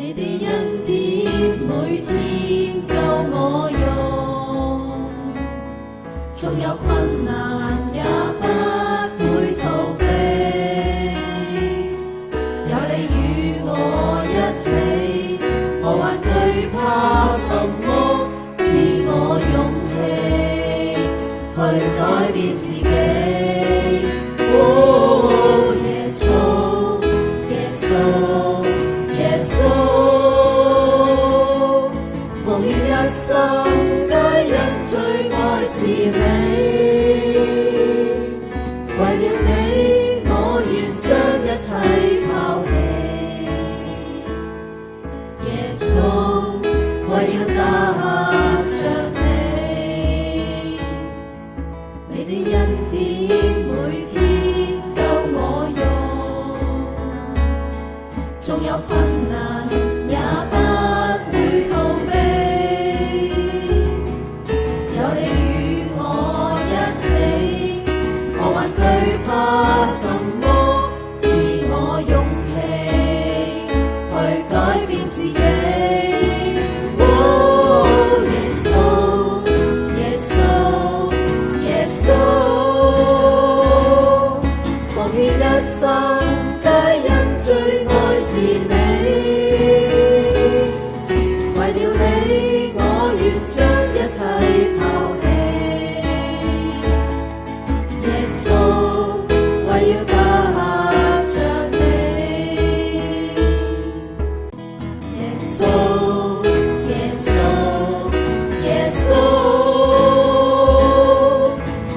你的恩典每天夠我用，縱有困難也不會逃避，有你與我一起，我還懼怕什麼？賜我勇氣去改變自己。哦，耶穌，耶穌，耶穌，奉獻一生，皆因最愛是你。為了你，我願將一切拋棄。耶穌，為要得着你，你的恩典每天夠我用，縱有困難也不會逃避，有你與我一起，我還懼怕什麼？賜我勇氣去改變自己。哦，耶穌，耶穌，耶穌，奉獻一生，皆因最愛是你。為了你，我願將一切拋棄。耶穌，為要得着你。耶穌，耶穌，耶穌，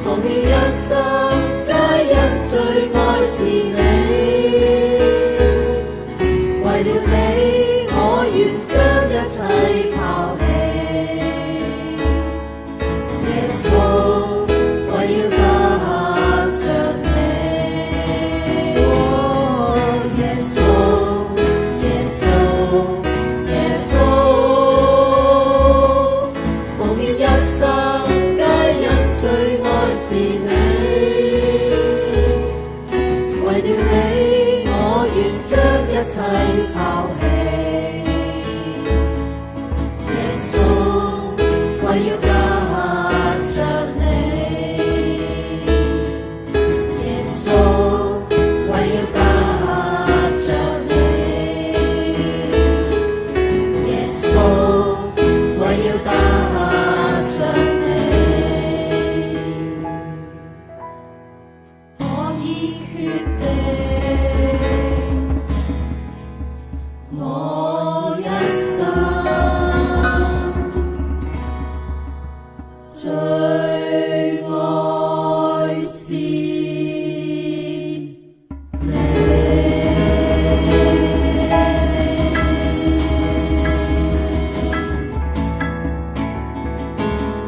奉獻一生，皆因最愛是你。為了你，我願將一切拋棄。耶穌，為要得着你。哦，耶穌，耶穌，耶穌，奉獻一生，皆因最愛是你。為了你，我願將一切拋棄。耶穌，為要得着你。耶穌，為要得着你。耶穌，為要得着你。我已決定，我